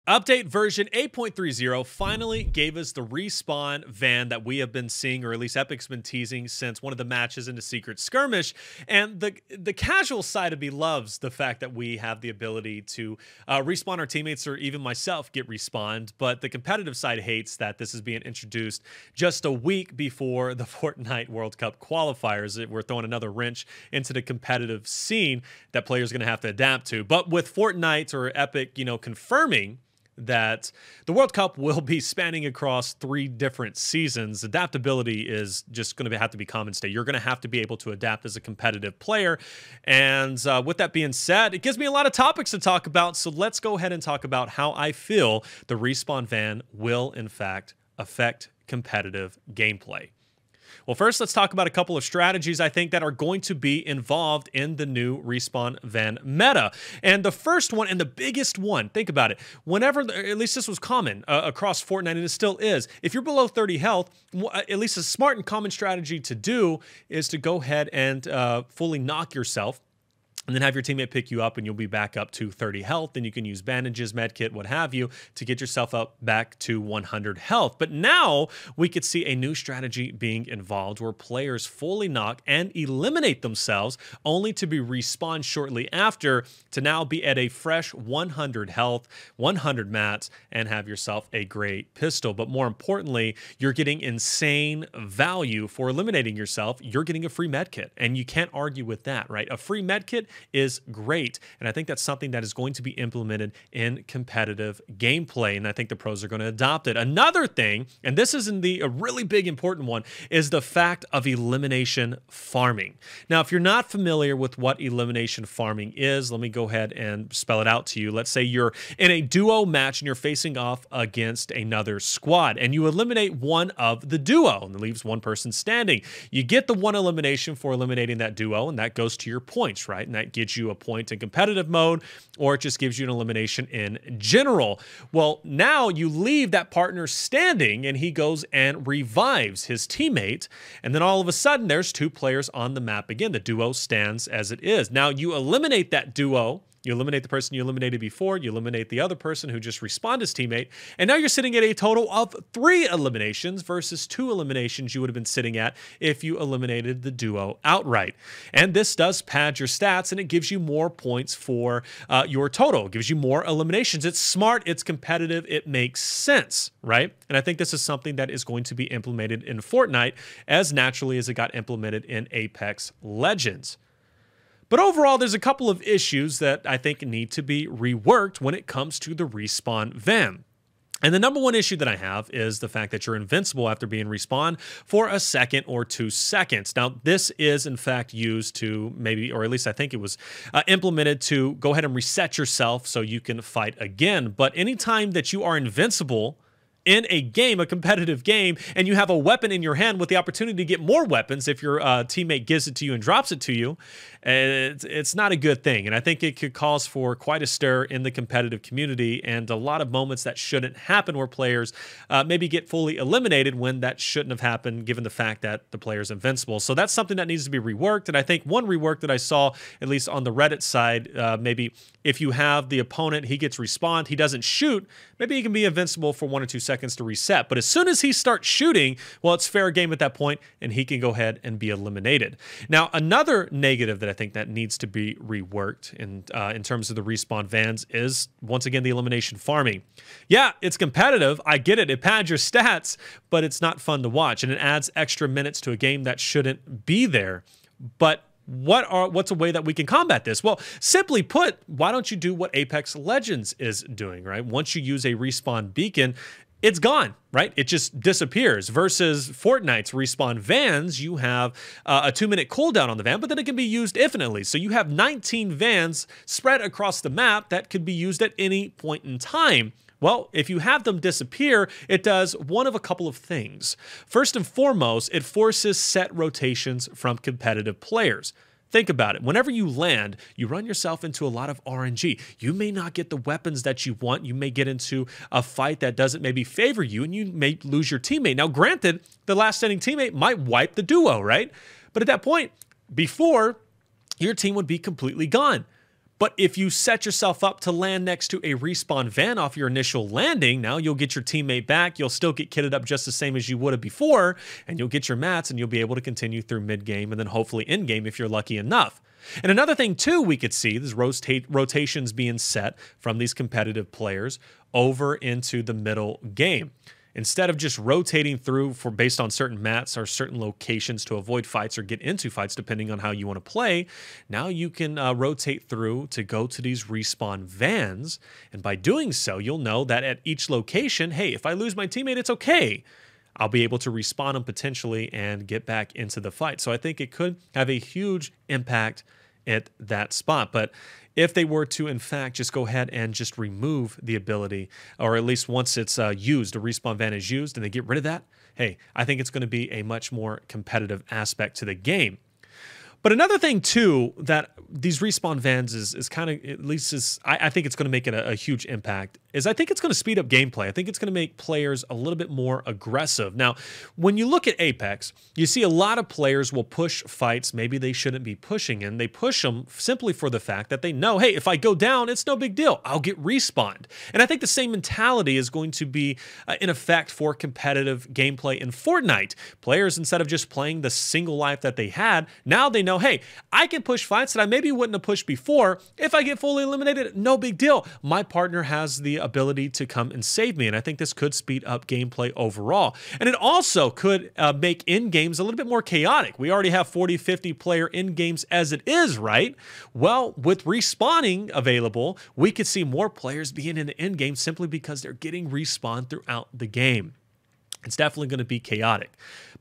Update version 8.30 finally gave us the respawn van that we have been seeing, or at least Epic's been teasing since one of the matches in the Secret Skirmish. And the casual side of me loves the fact that we have the ability to respawn our teammates, or even myself get respawned. But the competitive side hates that this is being introduced just a week before the Fortnite World Cup qualifiers. We're throwing another wrench into the competitive scene that players are going to have to adapt to. But with Fortnite or Epic, confirming that the World Cup will be spanning across 3 different seasons, adaptability is just going to have to be common state. You're going to have to be able to adapt as a competitive player. And with that being said, it gives me a lot of topics to talk about. So let's go ahead and talk about how I feel the respawn van will, in fact, affect competitive gameplay. Well, first, let's talk about a couple of strategies I think that are going to be involved in the new respawn van meta. And the first one, and the biggest one, think about it. Whenever, at least this was common across Fortnite, and it still is, if you're below 30 health, at least a smart and common strategy to do is to go ahead and fully knock yourself, and then have your teammate pick you up, and you'll be back up to 30 health. And you can use bandages, medkit, what have you, to get yourself up back to 100 health. But now we could see a new strategy being involved where players fully knock and eliminate themselves, only to be respawned shortly after to now be at a fresh 100 health, 100 mats, and have yourself a great pistol. But more importantly, you're getting insane value for eliminating yourself. You're getting a free medkit, and you can't argue with that, right? A free medkit is great, and I think that's something that is going to be implemented in competitive gameplay, and I think the pros are going to adopt it. Another thing, and this is a really big important one, is the fact of elimination farming. Now, if you're not familiar with what elimination farming is, let me go ahead and spell it out to you. Let's say you're in a duo match and you're facing off against another squad, and you eliminate one of the duo, and it leaves one person standing. You get the one elimination for eliminating that duo, and that goes to your points, right? And that gives you a point in competitive mode, or it just gives you an elimination in general. Well, now you leave that partner standing, and he goes and revives his teammate, and then all of a sudden there's 2 players on the map again. The duo stands as it is. Now you eliminate that duo. You eliminate the person you eliminated before, you eliminate the other person who just respawned his teammate, and now you're sitting at a total of 3 eliminations versus 2 eliminations you would have been sitting at if you eliminated the duo outright. And this does pad your stats, and it gives you more points for your total. It gives you more eliminations. It's smart, it's competitive, it makes sense, right? And I think this is something that is going to be implemented in Fortnite as naturally as it got implemented in Apex Legends. But overall, there's a couple of issues that I think need to be reworked when it comes to the respawn van. And the number one issue that I have is the fact that you're invincible after being respawned for a second or 2 seconds. Now, this is in fact used to maybe, or at least I think it was implemented to go ahead and reset yourself so you can fight again. But anytime that you are invincible in a game, a competitive game, and you have a weapon in your hand with the opportunity to get more weapons if your teammate gives it to you and drops it to you, it's not a good thing. And I think it could cause for quite a stir in the competitive community and a lot of moments that shouldn't happen where players maybe get fully eliminated when that shouldn't have happened given the fact that the player's invincible. So that's something that needs to be reworked. And I think one rework that I saw, at least on the Reddit side, maybe if you have the opponent, he gets respawned, he doesn't shoot, maybe he can be invincible for 1 or 2 seconds to reset. But as soon as he starts shooting, well, it's fair game at that point, and he can go ahead and be eliminated. Now, another negative that I think that needs to be reworked in terms of the respawn vans is, once again, the elimination farming. Yeah, it's competitive. I get it. It pads your stats, but it's not fun to watch, and it adds extra minutes to a game that shouldn't be there. But what's a way that we can combat this? Well, simply put, why don't you do what Apex Legends is doing, right? Once you use a respawn beacon, it's gone, right? It just disappears. Versus Fortnite's respawn vans, you have a 2-minute cooldown on the van, but then it can be used infinitely. So you have 19 vans spread across the map that could be used at any point in time. Well, if you have them disappear, it does one of a couple of things. First and foremost, it forces set rotations from competitive players. Think about it. Whenever you land, you run yourself into a lot of RNG. You may not get the weapons that you want. You may get into a fight that doesn't maybe favor you, and you may lose your teammate. Now, granted, the last standing teammate might wipe the duo, right? But at that point, before, your team would be completely gone. But if you set yourself up to land next to a respawn van off your initial landing, now you'll get your teammate back. You'll still get kitted up just the same as you would have before, and you'll get your mats, and you'll be able to continue through mid-game and then hopefully in-game if you're lucky enough. And another thing, too, we could see is rotations being set from these competitive players over into the middle game. Instead of just rotating through based on certain mats or certain locations to avoid fights or get into fights, depending on how you want to play, now you can rotate through to go to these respawn vans. And by doing so, you'll know that at each location, hey, if I lose my teammate, it's okay. I'll be able to respawn them potentially and get back into the fight. So I think it could have a huge impact at that spot. But if they were to, in fact, just go ahead and just remove the ability, or at least once it's used, a respawn van is used, and they get rid of that, hey, I think it's going to be a much more competitive aspect to the game. But another thing, too, that these respawn vans is kind of, at least I think it's going to make it a huge impact, is I think it's going to speed up gameplay. I think it's going to make players a little bit more aggressive. Now, when you look at Apex, you see a lot of players will push fights maybe they shouldn't be pushing, and they push them simply for the fact that they know, hey, if I go down, it's no big deal. I'll get respawned. And I think the same mentality is going to be in effect for competitive gameplay in Fortnite. Players, instead of just playing the single life that they had, now they know, hey, I can push fights that I maybe wouldn't have pushed before. If I get fully eliminated, no big deal. My partner has the ability to come and save me, and I think this could speed up gameplay overall. And it also could make in-games a little bit more chaotic. We already have 40, 50 player in-games as it is, right? Well, with respawning available, we could see more players being in the in-game simply because they're getting respawned throughout the game. It's definitely going to be chaotic.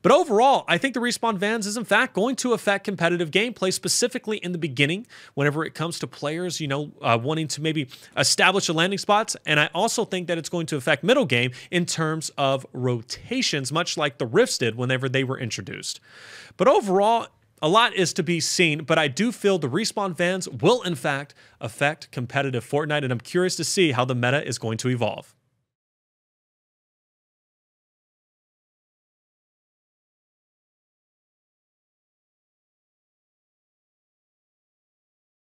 But overall, I think the respawn vans is in fact going to affect competitive gameplay, specifically in the beginning, whenever it comes to players, wanting to maybe establish the landing spots. And I also think that it's going to affect middle game in terms of rotations, much like the Rifts did whenever they were introduced. But overall, a lot is to be seen, but I do feel the respawn vans will in fact affect competitive Fortnite, and I'm curious to see how the meta is going to evolve.